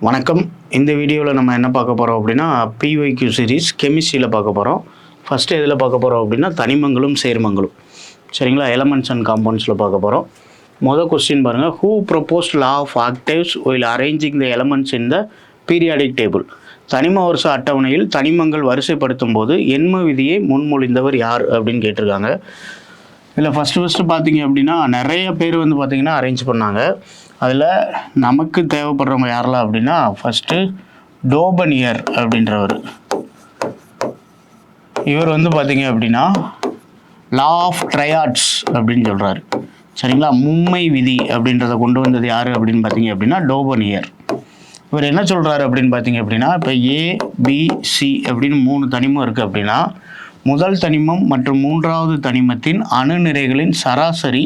வணக்கம். இந்த வீடியோவில் நம்ம என்ன பார்க்க போகிறோம் அப்படின்னா பிஒய்க்யூ சீரிஸ் கெமிஸ்ட்ரியில் பார்க்க போகிறோம். ஃபஸ்ட்டு எதில் பார்க்க போகிறோம் அப்படின்னா தனிமங்களும் சேர்மங்களும். சரிங்களா? எலமெண்ட்ஸ் அண்ட் காம்பவுண்ட்ஸில் பார்க்க போகிறோம். மொதல் கொஸ்டின் பாருங்கள். Who proposed law of octaves while arranging the elements in the periodic table? தனிம வருஷ அட்டவணையில் தனிமங்கள் வரிசைப்படுத்தும் போது எண்ம விதியை முன்மொழிந்தவர் யார் அப்படின்னு கேட்டிருக்காங்க. இதில் ஃபஸ்ட்டு பார்த்தீங்க அப்படின்னா நிறைய பேர் பார்த்திங்கன்னா அரேஞ்ச் பண்ணாங்க. அதில் நமக்கு தேவைப்படுறவங்க யாரெல்லாம் அப்படின்னா ஃபஸ்ட்டு டோபனியர் அப்படின்றவர். இவர் பார்த்திங்க அப்படின்னா லா ஆஃப் ட்ரையாட்ஸ் அப்படின்னு சொல்கிறாரு. சரிங்களா? மும்மை விதி அப்படின்றத கொண்டு வந்தது யார் அப்படின்னு பார்த்தீங்க அப்படின்னா டோபனியர். இவர் என்ன சொல்கிறாரு அப்படின்னு பார்த்தீங்க அப்படின்னா இப்போ ஏபிசி அப்படின்னு 3 தனிமம் இருக்குது அப்படின்னா முதல் தனிமம் மற்றும் மூன்றாவது தனிமத்தின் அணுநிறைகளின் சராசரி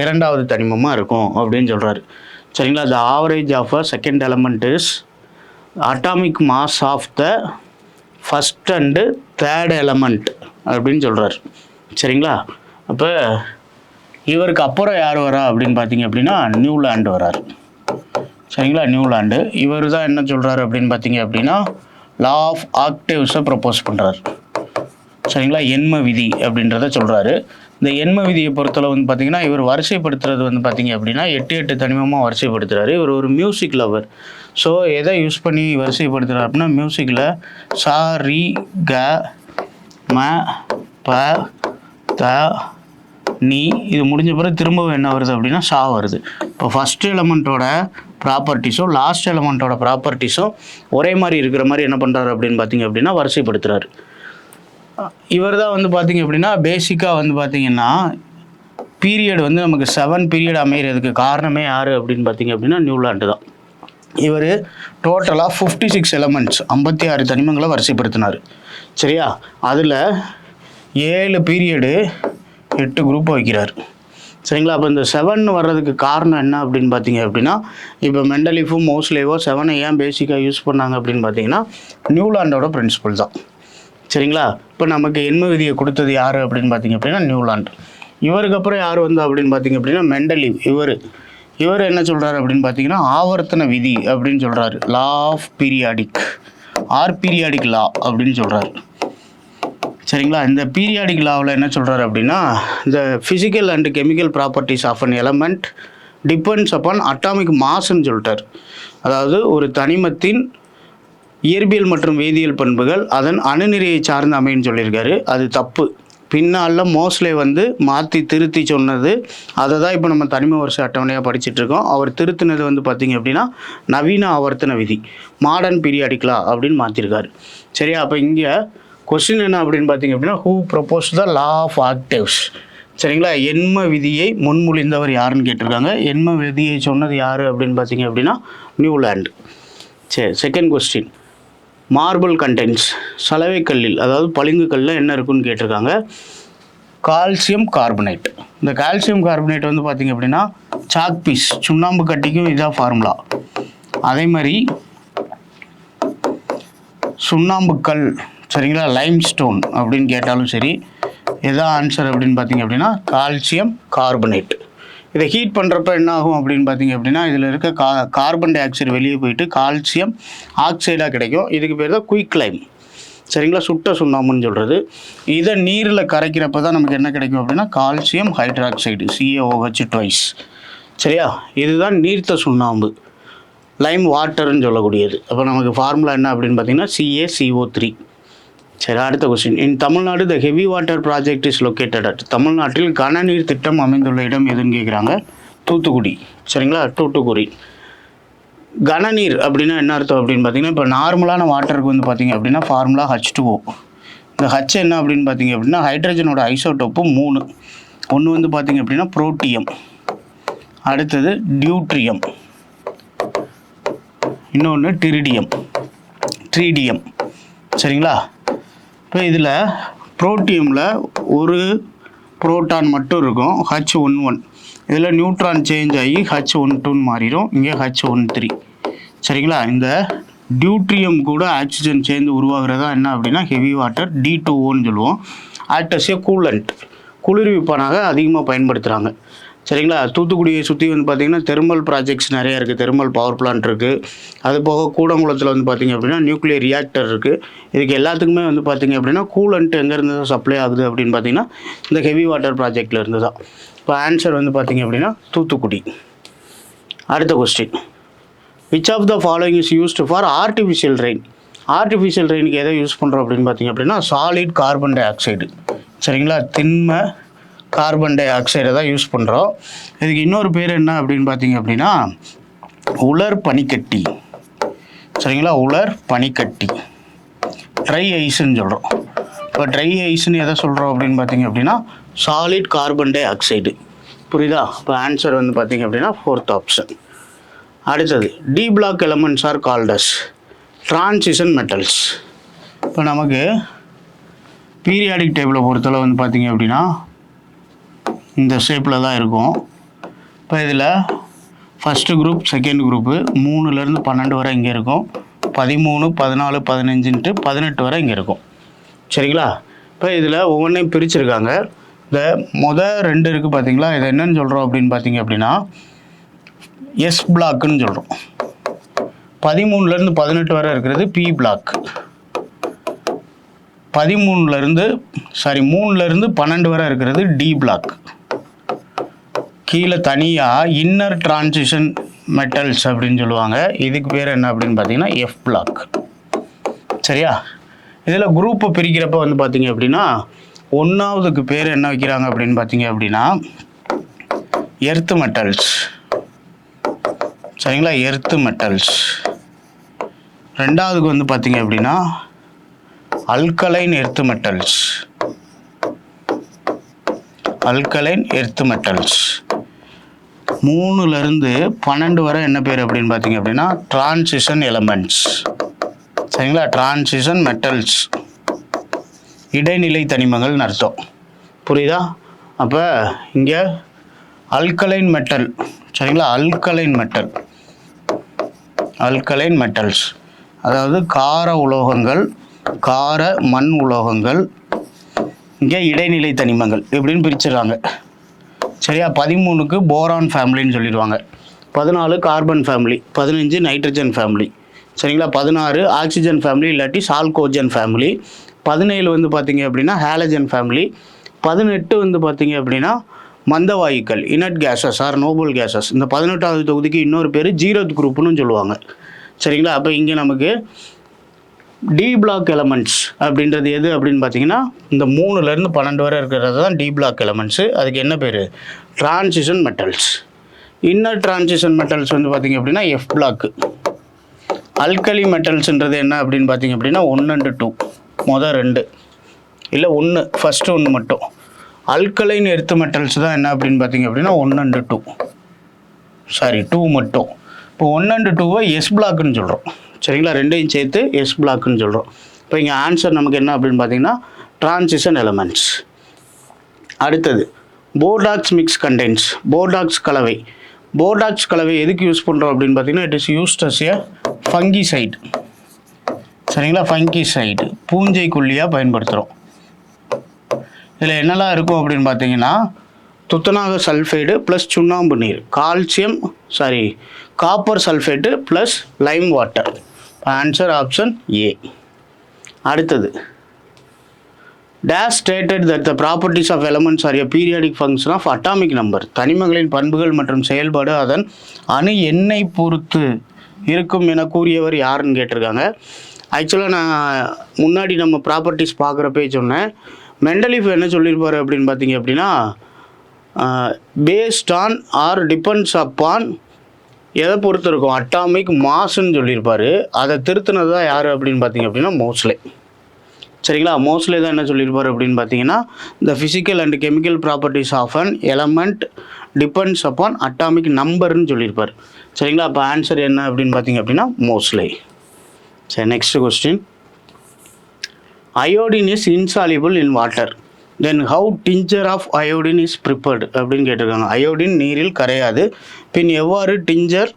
இரண்டாவது தனிமமாக இருக்கும் அப்படின்னு சொல்கிறாரு. சரிங்களா? The average of a second element is atomic mass of the first and third element அப்படின்னு சொல்கிறார். சரிங்களா? அப்போ இவருக்கு அப்புறம் யார் வரா அப்படின்னு பார்த்தீங்க அப்படின்னா நியூலாண்டு வரார். சரிங்களா? நியூலாண்டு இவர் தான் என்ன சொல்கிறாரு அப்படின்னு பார்த்தீங்க அப்படின்னா லா ஆஃப் ஆக்டேவ்ஸை ப்ரப்போஸ் பண்ணுறாரு. சரிங்களா? எண்ம விதி அப்படின்றத சொல்கிறாரு. இந்த எண்ம விதியை பொறுத்தளவு பார்த்தீங்கன்னா இவர் வரிசைப்படுத்துறது பார்த்தீங்க அப்படின்னா 8 தனிமமாக வரிசைப்படுத்துகிறாரு. இவர் ஒரு மியூசிக் லவர். ஸோ எதை யூஸ் பண்ணி வரிசைப்படுத்துகிறார் அப்படின்னா மியூசிக்கில் சா ரி க ம ப த நீ இது முடிஞ்ச பிறகு திரும்பவும் என்ன வருது அப்படின்னா சா வருது. இப்போ ஃபஸ்ட் எலமெண்ட்டோட ப்ராப்பர்ட்டிஸும் லாஸ்ட் எலமெண்ட்டோட ப்ராப்பர்ட்டிஸும் ஒரே மாதிரி இருக்கிற மாதிரி என்ன பண்ணுறாரு அப்படின்னு பார்த்தீங்க அப்படின்னா வரிசைப்படுத்துகிறாரு. இவர் தான் பார்த்தீங்க அப்படின்னா பேசிக்காக பார்த்தீங்கன்னா பீரியட் நமக்கு 7 பீரியட் அமைகிறதுக்கு காரணமே யார் அப்படின்னு பார்த்தீங்க அப்படின்னா நியூலாண்டு தான். இவர் டோட்டலாக 56 எலமெண்ட்ஸ் 56 தனிமங்களை வரிசைப்படுத்தினார். சரியா? அதில் 7 பீரியடு 8 குரூப் வைக்கிறார். சரிங்களா? அப்போ இந்த 7 வர்றதுக்கு காரணம் என்ன அப்படின்னு பார்த்தீங்க அப்படின்னா இப்போ மெண்டலிஃபும் மோஸ்லேவோ 7 ஏன் பேசிக்காக யூஸ் பண்ணாங்க அப்படின்னு பார்த்தீங்கன்னா நியூலாண்டோட பிரின்சிபல் தான். சரிங்களா? இப்போ நமக்கு எண்ம விதியை கொடுத்தது யார் அப்படின்னு பார்த்தீங்க அப்படின்னா நியூலாண்டு. இவருக்கு அப்புறம் யார் அப்படின்னு பார்த்தீங்க அப்படின்னா மெண்டலிவ். இவர் என்ன சொல்கிறாரு அப்படின்னு பார்த்தீங்கன்னா ஆவர்த்தன விதி அப்படின்னு சொல்கிறாரு. Law of periodic or periodic law அப்படின்னு சொல்கிறாரு. சரிங்களா? இந்த பீரியாடிக் லாவில் என்ன சொல்கிறாரு அப்படின்னா இந்த physical and chemical properties of an element depends upon atomic மாஸ்ன்னு சொல்லிட்டார். அதாவது ஒரு தனிமத்தின் இயற்பியல் மற்றும் வேதியியல் பண்புகள் அதன் அணுநிறையை சார்ந்து அமைன்னு சொல்லியிருக்காரு. அது தப்பு. பின்னால் மோஸ்லே மாற்றி திருத்தி சொன்னது அதை தான் இப்போ நம்ம தனிம வருஷ அட்டவணையாக படிச்சுட்ருக்கோம். அவர் திருத்தினது பார்த்திங்க அப்படின்னா நவீன ஆவர்த்தன விதி மாடர்ன் பீரியாடிக் லா அப்படின்னு மாற்றிருக்காரு. சரியா? அப்போ இங்கே கொஸ்டின் என்ன அப்படின்னு பார்த்தீங்க அப்படின்னா who propose the law of octaves? சரிங்களா? எண்ம விதியை முன்மொழிந்தவர் யாருன்னு கேட்டிருக்காங்க. எண்ம விதியை சொன்னது யார் அப்படின்னு பார்த்தீங்க அப்படின்னா நியூலாண்டு. சரி, செகண்ட் கொஸ்டின். மார்பிள் கண்டென்ட்ஸ் சலவை கல்லில் அதாவது பளிங்கு கல்லில் என்ன இருக்குன்னு கேட்டிருக்காங்க. Calcium carbonate. இந்த கால்சியம் கார்பனேட் பார்த்திங்க அப்படின்னா சாக் பீஸ் சுண்ணாம்பு கட்டிக்கும் இதான் ஃபார்முலா. அதே மாதிரி சுண்ணாம்பு கல், சரிங்களா, லைம் ஸ்டோன் அப்படின்னு கேட்டாலும் சரி எதான் ஆன்சர் அப்படின்னு பார்த்திங்க அப்படின்னா கால்சியம் கார்பனேட். இதை ஹீட் பண்ணுறப்ப என்ன ஆகும் அப்படின்னு பார்த்தீங்க அப்படின்னா இதில் இருக்க கார்பன் டை ஆக்சைடு வெளியே போயிட்டு கால்சியம் ஆக்சைடாக கிடைக்கும். இதுக்கு பேர் தான் குயிக் லைம். சரிங்களா? சுட்ட சுண்ணாம்புன்னு சொல்கிறது. இதை நீரில் கரைக்கிறப்ப தான் நமக்கு என்ன கிடைக்கும் அப்படின்னா கால்சியம் ஹைட்ராக்சைடு CaOH ட்வைஸ். சரியா? இதுதான் நீர்த்த சுண்ணாம்பு லைம் வாட்டர்னு சொல்லக்கூடியது. அப்போ நமக்கு ஃபார்முலா என்ன அப்படின்னு பார்த்தீங்கன்னா CaCO3. சரி, அடுத்த question. In Tamil Nadu the heavy water project is located at? தமிழ்நாட்டில் கனநீர் திட்டம் அமைந்துள்ள இடம் எதுன்னு கேட்குறாங்க. தூத்துக்குடி. சரிங்களா? தூத்துக்குடி. கனநீர் அப்படின்னா என்ன அர்த்தம் அப்படின்னு பார்த்தீங்கன்னா இப்போ நார்மலான வாட்டருக்கு பார்த்தீங்க அப்படின்னா ஃபார்முலா H2O. இந்த H என்ன அப்படின்னு பார்த்தீங்க அப்படின்னா ஹைட்ரஜனோட ஐசோடோப்பு 3. ஒன்று பார்த்தீங்க அப்படின்னா புரோட்டியம், அடுத்தது டியூட்ரியம், இன்னொன்று ட்ரீடியம். சரிங்களா? இப்போ இதில் புரோட்டியமில் ஒரு புரோட்டான் மட்டும் இருக்கும் H11. இதில் நியூட்ரான் சேஞ்ச் ஆகி H12 மாறிடும். இங்கே H13. சரிங்களா? இந்த டியூட்ரியம் கூட ஆக்சிஜன் சேர்ந்து உருவாகிறதா என்ன அப்படின்னா ஹெவி வாட்டர் D2Oன்னு சொல்லுவோம். ஆக்ட் அஸ் ஏ கூலண்ட் குளிர்விப்பானாக அதிகமாக பயன்படுத்துகிறாங்க. சரிங்களா. தூத்துக்குடியை சுற்றி வந்து பார்த்திங்கன்னா தெர்மல் ப்ராஜெக்ட்ஸ் நிறையா இருக்குது. தெர்மல் பவர் பிளான்ட் இருக்குது. அது போக கூடங்குளத்தில் வந்து பார்த்திங்க அப்படின்னா நியூக்ளியர் ரியாக்டர் இருக்குது. இதுக்கு எல்லாத்துக்குமே வந்து பார்த்திங்க அப்படின்னா கூலண்ட் எங்கேருந்து சப்ளை ஆகுது அப்படின்னு பார்த்திங்கன்னா இந்த ஹெவி வாட்டர் ப்ராஜெக்டில் இருந்து தான். இப்போ ஆன்சர் வந்து பார்த்திங்க அப்படின்னா தூத்துக்குடி. அடுத்த question, which of the following is used for artificial rain? Artificial ரெயினுக்கு எதை யூஸ் பண்ணுறோம் அப்படின்னு பார்த்திங்க அப்படின்னா சாலிட் கார்பன் டை ஆக்சைடு. சரிங்களா, திண்ம கார்பன் டை ஆக்சைடை தான் யூஸ் பண்ணுறோம். இதுக்கு இன்னொரு பேர் என்ன அப்படின்னு பார்த்திங்க அப்படின்னா உலர் பனிக்கட்டி. சரிங்களா, உலர் பனிக்கட்டி, ட்ரை ஐஸ்ன்னு சொல்கிறோம். இப்போ ட்ரை ஐஸ்ன்னு எதை சொல்கிறோம் அப்படின்னு பார்த்திங்க அப்படின்னா சாலிட் கார்பன் டை ஆக்சைடு. புரியுதா? இப்போ ஆன்சர் வந்து பார்த்திங்க அப்படின்னா 4th ஆப்ஷன். அடுத்தது, D block elements are called as transition metals. இப்போ நமக்கு பீரியாடிக் டேபிளை பொறுத்தளவு வந்து பார்த்திங்க அப்படின்னா இந்த ஷேப்பில் தான் இருக்கும். இப்போ இதில் ஃபஸ்ட்டு குரூப் செகண்ட் குரூப்பு 3லேருந்து 12 வரை இங்கே இருக்கும். 13, 14, 15ன்ட்டு 18 வரை இங்கே இருக்கும். சரிங்களா. இப்போ இதில் ஒவ்வொன்றையும் பிரிச்சுருக்காங்க. இந்த மொதல் 2 இருக்குது பார்த்தீங்களா, இதை என்னென்னு சொல்கிறோம் அப்படின்னு பார்த்தீங்க அப்படின்னா எஸ் பிளாக்குன்னு சொல்கிறோம். 13லேருந்து 18 வரை இருக்கிறது பி பிளாக். 3லேருந்து 12 வரை இருக்கிறது டி பிளாக். கீழே தனியாக இன்னர் டிரான்சிஷன் மெட்டல்ஸ் அப்படின்னு சொல்லுவாங்க. இதுக்கு பேர் என்ன அப்படின்னு பார்த்தீங்கன்னா எஃப் பிளாக். சரியா. இதில் குரூப்பை பிரிக்கிறப்ப வந்து பார்த்தீங்க அப்படின்னா 1ஆவதுக்கு பேர் என்ன வைக்கிறாங்க அப்படின்னு பார்த்தீங்க அப்படின்னா எர்த் மெட்டல்ஸ். சரிங்களா, எர்த் மெட்டல்ஸ். 2ஆவதுக்கு வந்து பார்த்தீங்க அப்படின்னா alkaline earth metals. Alkaline earth metals. 3லேருந்து 12 வரை என்ன பேர் அப்படின்னு பார்த்தீங்க அப்படின்னா டிரான்சிஷன் எலமெண்ட்ஸ். சரிங்களா, டிரான்சிஷன் மெட்டல்ஸ், இடைநிலை தனிமங்கள்னு அர்த்தம். புரியுதா? அப்போ இங்கே அல்கலைன் மெட்டல். சரிங்களா, அல்கலைன் மெட்டல், அல்கலைன் மெட்டல்ஸ் அதாவது கார உலோகங்கள், கார மண் உலோகங்கள், இங்கே இடைநிலை தனிமங்கள் இப்படின்னு பிரிச்சிடறாங்க. சரியா. 13க்கு போரான் ஃபேமிலின்னு சொல்லிடுவாங்க. 14 கார்பன் ஃபேமிலி, 15 நைட்ரஜன் ஃபேமிலி. சரிங்களா. 16 ஆக்சிஜன் ஃபேமிலி இல்லாட்டி சால்கோஜன் ஃபேமிலி. 17 வந்து பார்த்திங்க அப்படின்னா ஹேலஜன் ஃபேமிலி. 18 வந்து பார்த்திங்க அப்படின்னா மந்தவாயுக்கள், inert gases or noble gases. இந்த 18வது தொகுதிக்கு இன்னொரு பேர் 0th குரூப்னு சொல்லுவாங்க. சரிங்களா. அப்போ இங்கே நமக்கு டி பிளாக் எலமெண்ட்ஸ் அப்படின்றது எது அப்படின்னு பார்த்தீங்கன்னா இந்த 3லேருந்து 12 வரை இருக்கிறது தான் டி பிளாக் எலமெண்ட்ஸு. அதுக்கு என்ன பேர்? Transition metals. Inner transition metals வந்து பார்த்திங்க அப்படின்னா எஃப் பிளாக்கு. அல்கலி மெட்டல்ஸ்ன்றது என்ன அப்படின்னு பார்த்தீங்க அப்படின்னா 1 and 2, மொதல் 2 இல்லை 1, ஃபஸ்ட்டு 1 மட்டும். அல்கலைன் எர்த் மெட்டல்ஸ் தான் என்ன அப்படின்னு பார்த்தீங்க அப்படின்னா 1 and 2, 2 மட்டும். இப்போ 1 and 2வை எஸ் பிளாக்குன்னு சொல்கிறோம். சரிங்களா, 2ஐயும் சேர்த்து எஸ் பிளாக்குன்னு சொல்கிறோம். இப்போ இங்கே ஆன்சர் நமக்கு என்ன அப்படின்னு பார்த்தீங்கன்னா டிரான்சிஷன் எலமெண்ட்ஸ். அடுத்தது, போர்டாக்ஸ் மிக்ஸ் கண்டென்ஸ். போர்டாக்ஸ் கலவை. போர்டாக்ஸ் கலவை எதுக்கு யூஸ் பண்ணுறோம் அப்படின்னு பார்த்தீங்கன்னா it is used as a fungicide. சரிங்களா, ஃபங்கிசைடு, பூஞ்சை கொல்லியாக பயன்படுத்துகிறோம். இதில் என்னெல்லாம் இருக்கும் அப்படின்னு பார்த்தீங்கன்னா துத்தநாக சல்ஃபைடு ப்ளஸ் சுண்ணாம்பு நீர், copper sulphate plus lime water. Answer option A. அடுத்தது, dash stated that the properties of elements are a periodic function of atomic number. தனிமங்களின் பண்புகள் மற்றும் செயல்பாடு அதன் அணு எண்ணை பொறுத்து இருக்கும் என கூறியவர் யாருன்னு கேட்டிருக்காங்க. ஆக்சுவலாக நான் முன்னாடி நம்ம ப்ராப்பர்ட்டிஸ் பார்க்குறப்பே சொன்னேன். மெண்டலீஃப் என்ன சொல்லியிருப்பார் அப்படின்னு பார்த்தீங்க அப்படின்னா based on or depends upon எதை பொறுத்து இருக்கும் அட்டாமிக் மாஸ்ன்னு சொல்லியிருப்பார். அதை திருத்தினது தான் யார் அப்படின்னு பார்த்தீங்க அப்படின்னா மோஸ்லே. சரிங்களா, மோஸ்ட்லி தான் என்ன சொல்லியிருப்பார் அப்படின்னு பார்த்தீங்கன்னா the physical and chemical properties of an element depends upon atomic நம்பர்னு சொல்லியிருப்பார். சரிங்களா, அப்போ ஆன்சர் என்ன அப்படின்னு பார்த்தீங்க அப்படின்னா மோஸ்ட்லி. சரி, next question. Iodine is insoluble in water, then how tincture of iodine is prepared அப்படின்னு கேட்டிருக்காங்க. அயோடின் நீரில் கரையாது, பின் எவ்வாறு டிஞ்சர்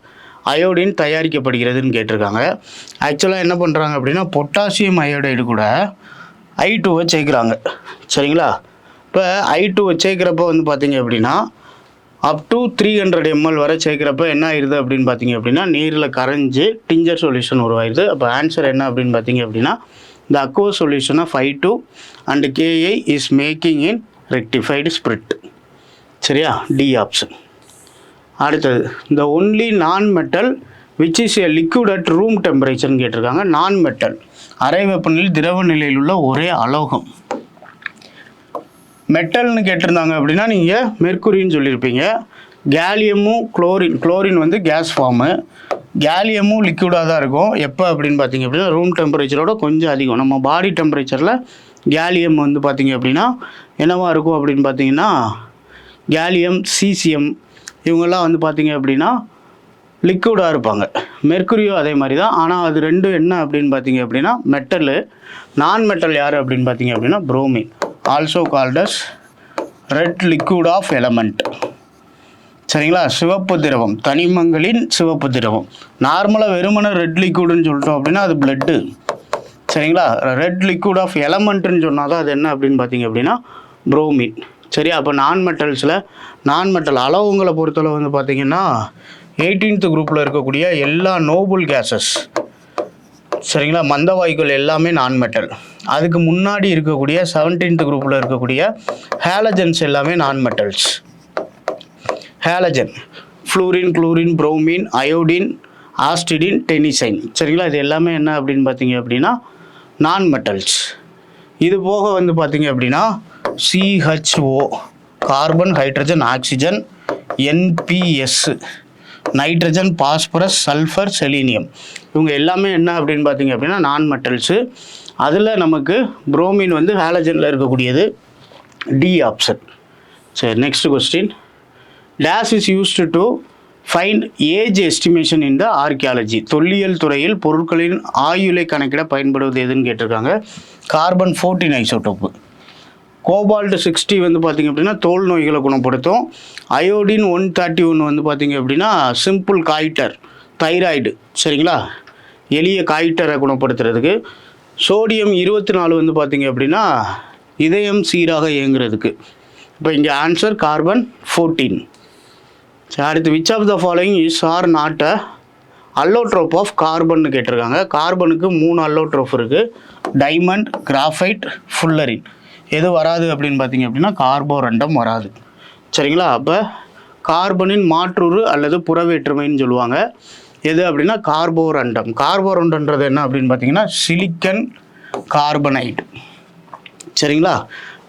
அயோடின் தயாரிக்கப்படுகிறதுன்னு கேட்டிருக்காங்க. ஆக்சுவலாக என்ன பண்ணுறாங்க அப்படின்னா பொட்டாசியம் அயோடைடு கூட I2 சேர்க்குறாங்க. சரிங்களா, இப்போ I2 சேர்க்குறப்ப வந்து பார்த்தீங்க அப்படின்னா அப் டு 300 ml வரை சேர்க்குறப்ப என்ன ஆயிடுது அப்படின்னு பார்த்தீங்க அப்படின்னா நீரில் கரைஞ்சி டிஞ்சர் சொல்யூஷன் உருவாயிருது. அப்போ ஆன்சர் என்ன அப்படின்னு பார்த்தீங்க அப்படின்னா the aqueous solution of I2 and Ki is making in rectified spirit. சரியா, டி ஆப்ஷன். அடுத்தது the only non-metal which is a liquid at room temperature கேட்டிருக்காங்க. நான் மெட்டல் அறை வெப்பநிலையில் திரவ நிலையில் உள்ள ஒரே அலோகம். மெட்டல்னு கேட்டிருந்தாங்க அப்படின்னா நீங்கள் மெர்க்குரின்னு சொல்லியிருப்பீங்க. கேலியமும் குளோரின் வந்து கேஸ் ஃபார்மு, கேலியமும் லிக்விடாக தான் இருக்கும். எப்போ அப்படின்னு பார்த்தீங்க அப்படின்னா ரூம் டெம்பரேச்சரோட கொஞ்சம் அதிகம். நம்ம பாடி டெம்பரேச்சரில் கேலியம் வந்து பார்த்திங்க அப்படின்னா என்னவா இருக்கும் அப்படின்னு பார்த்தீங்கன்னா கேலியம், சீசியம் இவங்கெல்லாம் வந்து பார்த்திங்க அப்படின்னா லிக்விடாக இருப்பாங்க. மெர்க்குரியும் அதே மாதிரி தான். ஆனால் அது ரெண்டும் என்ன அப்படின்னு பார்த்தீங்க அப்படின்னா மெட்டலு. நான் மெட்டல் யார் அப்படின்னு பார்த்தீங்க அப்படின்னா bromine, also called as red liquid of element. சரிங்களா, சிவப்பு திரவம், தனிமங்களின் சிவப்பு திரவம். நார்மலாக வெறுமனை ரெட் லிக்விடுன்னு சொல்லிட்டோம் அப்படின்னா அது பிளட்டு. சரிங்களா, ரெட் லிக்விட் ஆஃப் எலமெண்ட்டுன்னு சொன்னால் தான் அது என்ன அப்படின்னு பார்த்தீங்க அப்படின்னா புரோமின். சரி, அப்போ நான் மெட்டல் அளவுங்களை பொறுத்தளவு வந்து பார்த்திங்கன்னா 18th குரூப்பில் இருக்கக்கூடிய எல்லா நோபல் கேஸஸ், சரிங்களா, மந்த வாயுக்கள் எல்லாமே நான் மெட்டல். அதுக்கு முன்னாடி இருக்கக்கூடிய 17th குரூப்பில் இருக்கக்கூடிய ஹேலஜன்ஸ் எல்லாமே non metals. Halogen fluorine, chlorine, bromine, iodine, astatine, tennessine. சரிங்களா, இது எல்லாமே என்ன அப்படின்னு பார்த்தீங்க அப்படின்னா நான் மெட்டல்ஸ். இது போக வந்து பார்த்தீங்க அப்படின்னா CHO carbon, hydrogen, oxygen, NPS nitrogen, phosphorus, sulphur, selenium இவங்க எல்லாமே என்ன அப்படின்னு பார்த்தீங்க அப்படின்னா நான் மெட்டல்ஸு. அதில் நமக்கு புரோமின் வந்து ஹேலஜனில் இருக்கக்கூடியது, டி ஆப்ஷன். சரி, next question. Days is used to find age estimation in the archaeology. தொல்லியல் துறையில் பொருட்களின் ஆயுளை கணக்கிட பயன்படுவது எதுன்னு கேட்டிருக்காங்க. Carbon 14 isotope. கோபால்ட் 60 வந்து பார்த்திங்க அப்படின்னா தோல் நோய்களை குணப்படுத்தும். அயோடின் 131 வந்து பார்த்திங்க அப்படின்னா சிம்பிள் காய்டர், தைராய்டு, சரிங்களா, எளிய காய்டரை குணப்படுத்துறதுக்கு. சோடியம் 24 வந்து பார்த்திங்க அப்படின்னா இதயம் சீராக இயங்குறதுக்கு. இப்போ இங்கே ஆன்சர் கார்பன் 14. சரி, அடுத்து which of the following is or not a allotrope of கார்பன்னு கேட்டிருக்காங்க. கார்பனுக்கு 3 அல்லோட்ரோப் இருக்குது. Diamond, graphite, fullerene. எது வராது அப்படின்னு பார்த்தீங்க அப்படின்னா கார்போரண்டம் வராது. சரிங்களா, அப்போ கார்பனின் மாற்றுரு அல்லது புறவேற்றுமைன்னு சொல்லுவாங்க. எது அப்படின்னா கார்போரண்டம். கார்போரண்டம்ன்றது என்ன அப்படின்னு பார்த்தீங்கன்னா சிலிக்கன் கார்பனைட். சரிங்களா,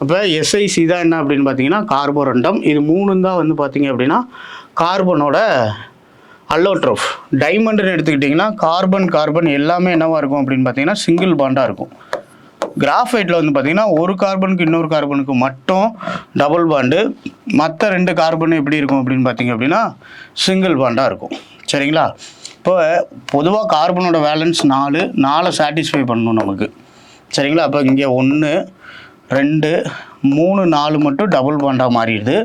அப்போ SiC தான் என்ன அப்படின்னு பார்த்தீங்கன்னா கார்போரண்டம். இது 3 தான் வந்து பார்த்தீங்க அப்படின்னா கார்பனோட அல்லோட்ரோப். டைமண்டுன்னு எடுத்துக்கிட்டிங்கன்னா கார்பன் எல்லாமே என்னவாக இருக்கும் அப்படின்னு பார்த்தீங்கன்னா சிங்கிள் பாண்டாக இருக்கும். கிராஃபைட்டில் வந்து பார்த்திங்கன்னா ஒரு கார்பனுக்கு இன்னொரு கார்பனுக்கு மட்டும் டபுள் பாண்டு, மற்ற 2 கார்பன் எப்படி இருக்கும் அப்படின்னு பார்த்திங்க அப்படின்னா சிங்கிள் பாண்டாக இருக்கும். சரிங்களா, இப்போ பொதுவாக கார்பனோட வேலன்ஸ் 4 சாட்டிஸ்ஃபை பண்ணணும் நமக்கு. சரிங்களா, அப்போ இங்கே 1, 2, 3, 4 மட்டும் டபுள் பாண்டாக மாறிடுது.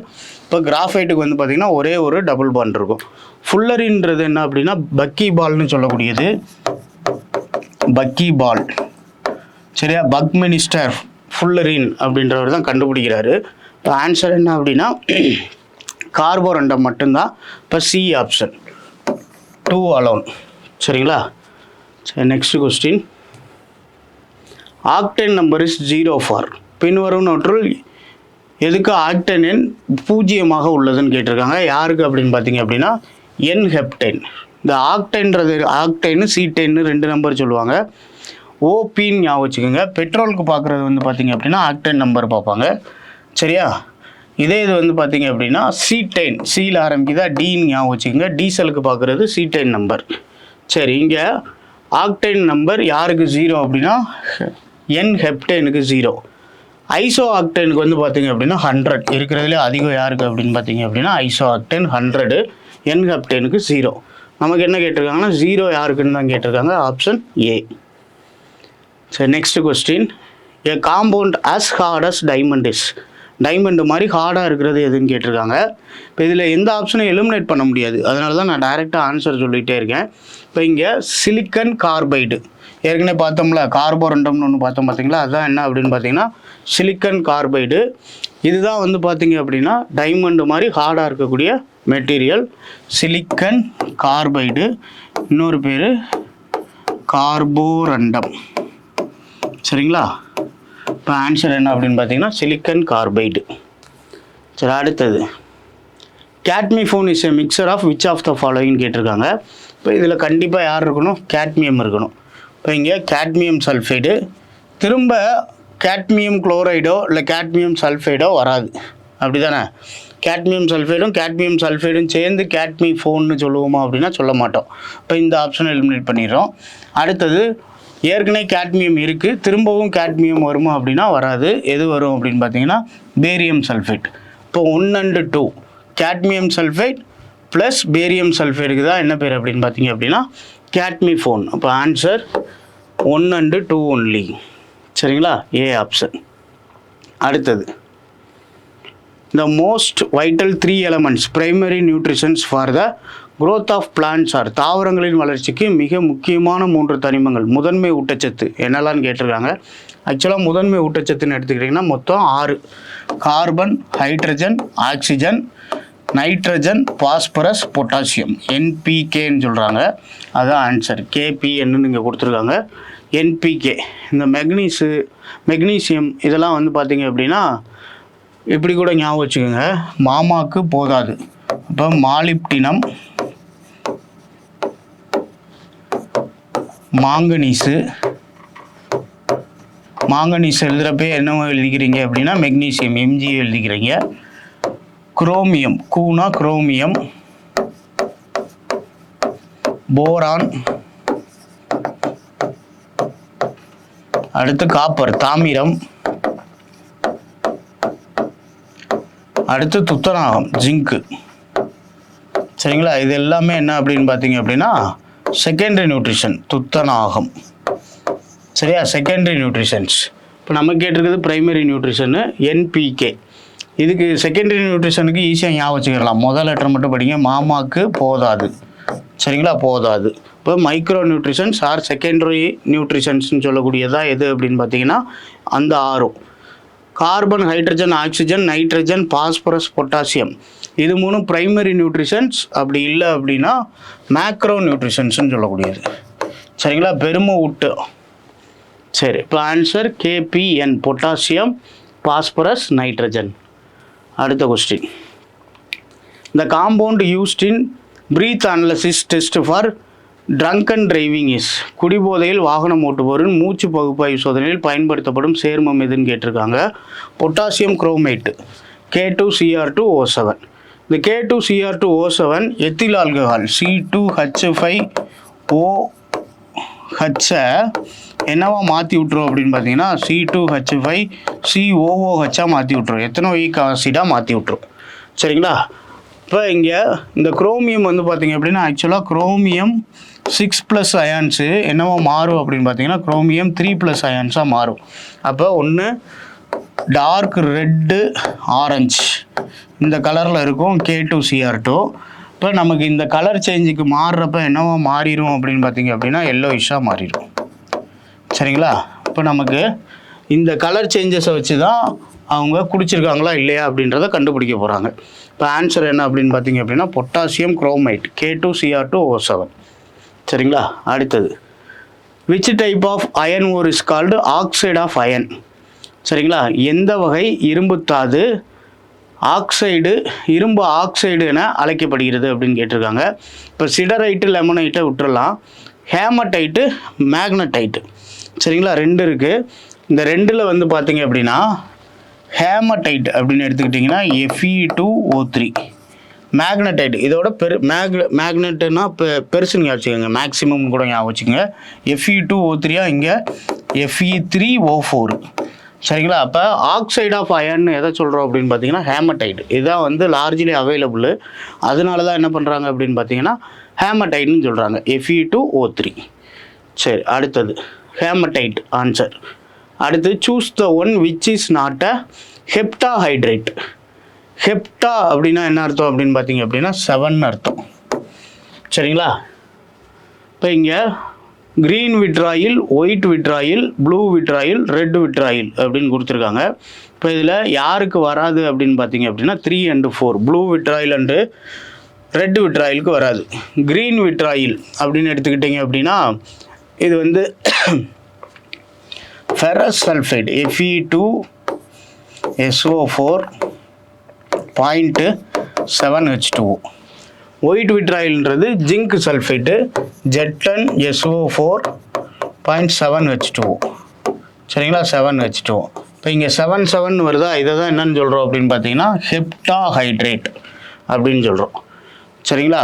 இப்போ கிராஃபைட்டுக்கு வந்து பார்த்திங்கன்னா ஒரே ஒரு டபுள் பாண்ட் இருக்கும். ஃபுல்லரின்றது என்ன அப்படின்னா பக்கி பால்னு சொல்லக்கூடியது, பக்கி பால். சரியா, பக்மினிஸ்டர் ஃபுல்லரின் அப்படின்றவர் தான் கண்டுபிடிக்கிறாரு. இப்போ ஆன்சர் என்ன அப்படின்னா கார்போரண்டம் மட்டும்தான். இப்போ சி ஆப்ஷன் 2 அலோன். சரிங்களா, சரி, next question. Octane number is 0 for. பின்வரும் நோற்றில் எதுக்கு ஆக்டேன் எண் 0 உள்ளதுன்னு கேட்டிருக்காங்க. யாருக்கு அப்படின்னு பார்த்தீங்க அப்படின்னா என் ஹெப்டேன். இந்த ஆக்டேன்றது ஆக்டேன்னு சீட்டேன்னு 2 நம்பர் சொல்லுவாங்க. ஓபின்னு ஞாபகம் வச்சுக்கோங்க. பெட்ரோலுக்கு பார்க்குறது வந்து பார்த்திங்க அப்படின்னா ஆக்டேன் நம்பர் பார்ப்பாங்க. சரியா, இதே இது வந்து பார்த்திங்க அப்படின்னா சீட்டேன், சீல ஆரம்பிக்குதா, டீன்னு ஞாபகம் வச்சுக்கோங்க. டீசலுக்கு பார்க்குறது சீட்டேன் நம்பர். சரி, இங்கே ஆக்டேன் நம்பர் யாருக்கு 0 அப்படின்னா என் ஹெப்டேனுக்கு 0. ஐசோ ஆக்டேனுக்கு வந்து பார்த்திங்க அப்படின்னா 100. இருக்கிறதுலே அதிகம் யாருக்கு அப்படின்னு பார்த்தீங்க அப்படின்னா ஐசோ ஆக்டேன் 100. என் ஹெப்டேனுக்கு 0. நமக்கு என்ன கேட்டிருக்காங்கன்னா 0 யாருக்குன்னு தான் கேட்டிருக்காங்க. Option A. சரி, next question. A compound as hard as diamond is. Diamond மாதிரி ஹார்டாக இருக்கிறது எதுன்னு கேட்டிருக்காங்க. இப்போ இதில் எந்த ஆப்ஷனும் எலிமினேட் பண்ண முடியாது. அதனால தான் நான் டைரெக்டாக ஆன்சர் சொல்லிகிட்டே இருக்கேன். இப்போ இங்கே சிலிக்கன் கார்பைடு ஏற்கனவே பார்த்தோம்ல கார்போரண்டம்னு ஒன்று பார்த்தோம் பார்த்தீங்களா, அதுதான் என்ன அப்படின்னு பார்த்தீங்கன்னா சிலிக்கன் கார்பைடு. இதுதான் வந்து பார்த்தீங்க அப்படின்னா டைமண்டு மாதிரி ஹார்டாக இருக்கக்கூடிய மெட்டீரியல் சிலிக்கன் கார்பைடு. இன்னொரு பேர் கார்போரண்டம். சரிங்களா? இப்போ ஆன்சர் என்ன அப்படின்னு பார்த்தீங்கன்னா சிலிக்கன் கார்பைடு. சரி, அடுத்தது கேட்மிஃபோன் is a mixture of which of the following கேட்டிருக்காங்க. இப்போ இதில் கண்டிப்பாக யார் இருக்கணும்? கேட்மியம் இருக்கணும். இப்போ இங்கே கேட்மியம் சல்ஃபைடு, திரும்ப கேட்மியம் குளோரைடோ இல்லை கேட்மியம் சல்ஃபைடோ வராது, அப்படி தானே? கேட்மியம் சல்ஃபைடும் சேர்ந்து கேட்மிஃபோன்னு சொல்லுவோமா அப்படின்னா சொல்ல மாட்டோம். இப்போ இந்த ஆப்ஷனை எலிமினேட் பண்ணிடுறோம். அடுத்தது ஏற்கனவே கேட்மியம் இருக்குது, திரும்பவும் கேட்மியம் வருமா அப்படின்னா வராது. எது வரும் அப்படின்னு பார்த்தீங்கன்னா பேரியம் சல்ஃபைட். இப்போ 1 and 2 cadmium sulphide plus barium சல்ஃபைடுக்கு தான் என்ன பேர் அப்படின்னு பார்த்தீங்க அப்படின்னா கேட்மிஃபோன். அப்போ ஆன்சர் 1 and 2 ஒன்லி. சரிங்களா? A option. அடுத்தது the most vital 3 elements primary nutrients for the growth of plants are தாவரங்களின் வளர்ச்சிக்கு மிக முக்கியமான 3 தனிமங்கள். முதன்மை ஊட்டச்சத்து என்னெல்லாம்னு கேட்டிருக்காங்க. ஆக்சுவலாக முதன்மை ஊட்டச்சத்துன்னு எடுத்துக்கிட்டிங்கன்னா மொத்தம் 6: carbon, hydrogen, oxygen, nitrogen, phosphorus, potassium. என்பிகேன்னு சொல்கிறாங்க. அதுதான் ஆன்சர். கேபிஎன்னு இங்கே கொடுத்துருக்காங்க. என்பிகே. இந்த மெக்னீசியம் இதெல்லாம் வந்து பார்த்திங்க அப்படின்னா இப்படி கூட ஞாபகம் வச்சுக்கோங்க, மாமாக்கு போதாது. இப்போ மாலிப்டினம், மாங்கனீஸ் எழுதுகிறப்ப என்ன எழுதிக்கிறீங்க அப்படின்னா மெக்னீசியம், எம்ஜி எழுதிக்கிறீங்க. குரோமியம், கூனா குரோமியம், போரான், அடுத்து காப்பர், தாமிரம், அடுத்து துத்தநாகம், ஜிங்கு. சரிங்களா? இது எல்லாமே என்ன அப்படின்னு பார்த்தீங்க அப்படின்னா செகண்டரி நியூட்ரிஷன், துத்தநாகம். சரியா? Secondary nutritions. இப்போ நம்ம கேட்டிருக்கிறது பிரைமரி நியூட்ரிஷனு என்பிகே. இதுக்கு செகண்டரி நியூட்ரிஷனுக்கு ஈஸியாக ஞாபகம் வச்சுக்கலாம். முதல் லெட்டர் மட்டும் படிங்க, மாமாக்கு போதாது. சரிங்களா? போதாது. இப்போ மைக்ரோ நியூட்ரிஷன்ஸ் ஆர் செகண்டரி நியூட்ரிஷன்ஸ்னு சொல்லக்கூடியதான் எது அப்படின்னு பார்த்தீங்கன்னா அந்த 6. Carbon, hydrogen, oxygen, nitrogen, phosphorus, potassium. இது 3 பிரைமரி நியூட்ரிஷன்ஸ். அப்படி இல்லை அப்படின்னா மேக்ரோ நியூட்ரிஷன்ஸ்னு சொல்லக்கூடியது. சரிங்களா? பெரும ஊட்டு. சரி, இப்போ answer KPN, potassium, phosphorus, nitrogen. அடுத்த question. The compound used in breath analysis test for drunken driving is குடிபோதையில் வாகனம் ஓட்டுபவரின் மூச்சு பகுப்பாய்வு சோதனையில் பயன்படுத்தப்படும் சேர்மம் எதுன்னு கேட்டிருக்காங்க. Potassium chromate, K2Cr2O7. இந்த K2Cr2O7 எத்தில் ஆல்கஹால் C2H5OH என்னவா மாற்றி விட்டுரும் அப்படின்னு பார்த்தீங்கன்னா C2H5COOH மாற்றி விட்டுரும். எத்தனோயிக் ஆசிடாக மாற்றி விட்டுரும். சரிங்களா? இப்போ இங்கே இந்த குரோமியம் வந்து பார்த்தீங்க அப்படின்னா ஆக்சுவலாக குரோமியம் 6+ அயான்ஸு என்னவோ மாறும் அப்படின்னு பார்த்தீங்கன்னா குரோமியம் 3+ அயான்ஸாக மாறும். அப்போ ஒன்று டார்க் ரெட்டு, ஆரஞ்சு இந்த கலரில் இருக்கும் K2Cr2. இப்போ நமக்கு இந்த கலர் சேஞ்சுக்கு மாறுறப்ப என்னவோ மாறிடும் அப்படின்னு பார்த்தீங்க அப்படின்னா எல்லோயிஷாக மாறிடும். சரிங்களா? இப்போ நமக்கு இந்த கலர் சேஞ்சஸை வச்சு தான் அவங்க குடிச்சிருக்காங்களா இல்லையா அப்படின்றத கண்டுபிடிக்க போகிறாங்க. இப்போ ஆன்சர் என்ன அப்படின்னு பார்த்தீங்க அப்படின்னா பொட்டாசியம் குரோமைட், K2Cr2O7. சரிங்களா? அடுத்தது which type of iron ore is called oxide of iron. சரிங்களா? எந்த வகை இரும்புத்தாது இரும்பு ஆக்சைடு என அழைக்கப்படுகிறது அப்படின்னு கேட்டிருக்காங்க. இப்போ சிடரைட்டு, லெமனைட்டை விட்டுறலாம். ஹேமடைட்டு, மேக்னடைட்டு. சரிங்களா? 2 இருக்குது. இந்த 2ல் வந்து பார்த்தீங்க அப்படின்னா ஹேமடைட் அப்படின்னு எடுத்துக்கிட்டிங்கன்னா Fe2O3. மேக்னடைட் இதோட மேக்னெட்டுன்னா பெருசுன்னு ஞாபகம் வச்சுக்கோங்க, மேக்ஸிமம் கூட ஞாபகம் வச்சுக்கோங்க. Fe2O3 இங்கே Fe3O4. சரிங்களா? அப்போ ஆக்சைடு ஆஃப் அயன் எதை சொல்கிறோம் அப்படின்னு பார்த்தீங்கன்னா ஹேமடைட். இதுதான் வந்து லார்ஜ்லி அவைலபிள். அதனால தான் என்ன பண்ணுறாங்க அப்படின்னு பார்த்தீங்கன்னா ஹேமடைட்னு சொல்கிறாங்க, Fe2O3. சரி, அடுத்தது ஹேமடைட் ஆன்சர். அடுத்து choose the one which is not a heptahydrate. Hepta அப்படின்னா என்ன அர்த்தம் அப்படின்னு பார்த்தீங்க அப்படின்னா 7 அர்த்தம். சரிங்களா? இப்போ இங்கே க்ரீன் விட்ராயில், ஒயிட் விட்ராயில், ப்ளூ விட்ராயில், ரெட் விட்ராயில் அப்படின்னு கொடுத்துருக்காங்க. இப்போ இதில் யாருக்கு வராது அப்படின்னு பார்த்தீங்க அப்படின்னா 3 and 4 blue vitriol and red விட்ராயிலுக்கு வராது. க்ரீன் விட்ராயில் அப்படின்னு எடுத்துக்கிட்டிங்க அப்படின்னா இது வந்து ஃபெரஸ் சல்ஃபைட் Fe2SO4.7H2O. ஒயிட் விட்ராயில்ன்றது ஜிங்க் சல்ஃபேட்டு Z10SO4.7H2O. சரிங்களா, 7H2O. இப்போ இங்கே 7 வருதா, இதை தான் என்னன்னு சொல்கிறோம் அப்படின்னு பார்த்தீங்கன்னா ஹெப்டாஹைட்ரேட் அப்படின்னு சொல்கிறோம். சரிங்களா,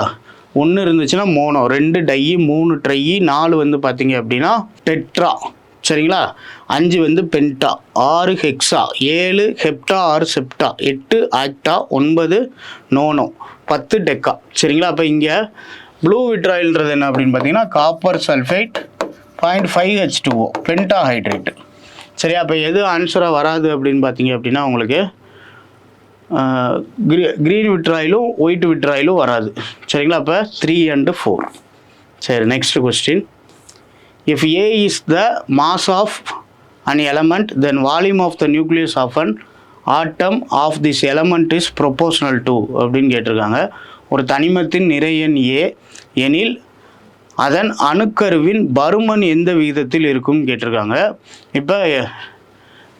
1 இருந்துச்சுன்னா மோனோ, 2 டை, 3 ட்ரை, 4 வந்து பார்த்தீங்க அப்படின்னா டெட்ரா. சரிங்களா, 5 வந்து penta, 6 hexa, 7 hepta 6 septa, 8 octa, 9 nona, 10 deca. சரிங்களா, அப்போ இங்கே ப்ளூ விட்ராயில்ன்றது என்ன அப்படின்னு பார்த்தீங்கன்னா காப்பர் சல்ஃபேட் 0.5H2O பென்டாஹைட்ரேட். சரியா, அப்போ எது ஆன்சராக வராது அப்படின்னு பார்த்தீங்க அப்படின்னா உங்களுக்கு க்ரீன் விட்ராயிலும் ஒயிட் விட்ராயிலும் வராது. சரிங்களா, அப்போ 3 and 4. சரி, next question. If A is the mass of an element, then volume of the nucleus of an atom of this element is proportional to அப்படின்னு கேட்டிருக்காங்க. ஒரு தனிமத்தின் நிறை எண் A எனில் அதன் அணுக்கருவின் பருமன் எந்த விகிதத்தில் இருக்கும்னு கேட்டிருக்காங்க. இப்போ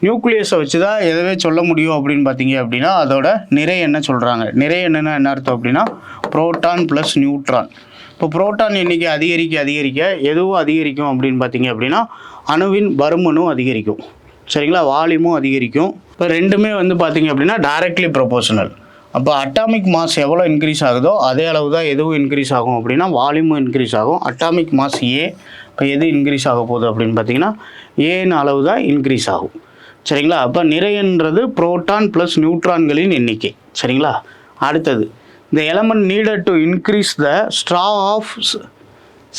நியூக்ளியஸை வச்சு தான் எதவே சொல்ல முடியும் அப்படின்னு பார்த்தீங்க அப்படின்னா அதோட நிறை என்ன சொல்கிறாங்க. நிறை என்னென்னா என்ன அர்த்தம் அப்படின்னா புரோட்டான் ப்ளஸ் நியூட்ரான். இப்போ புரோட்டான் எண்ணிக்கை அதிகரிக்க எதுவும் அதிகரிக்கும் அப்படின்னு பார்த்தீங்க அப்படின்னா அணுவின் பருமனும் அதிகரிக்கும். சரிங்களா, வால்யூமும் அதிகரிக்கும். இப்போ ரெண்டுமே வந்து பார்த்தீங்க அப்படின்னா டைரக்ட்லி ப்ரொபோஷனல். அப்போ அட்டாமிக் மாஸ் எவ்வளோ இன்க்ரீஸ் ஆகுதோ அதே அளவு தான் எதுவும் இன்க்ரீஸ் ஆகும் அப்படின்னா வால்யூமும் இன்க்ரீஸ் ஆகும். அட்டாமிக் மாஸ் ஏ, இப்போ எது இன்க்ரீஸ் ஆக போகுது அப்படின்னு பார்த்தீங்கன்னா ஏன்னு அளவு தான் இன்க்ரீஸ் ஆகும். சரிங்களா, அப்போ நிறைன்றது புரோட்டான் ப்ளஸ் நியூட்ரான்களின் எண்ணிக்கை. சரிங்களா, அடுத்தது இந்த element needed to increase the straw of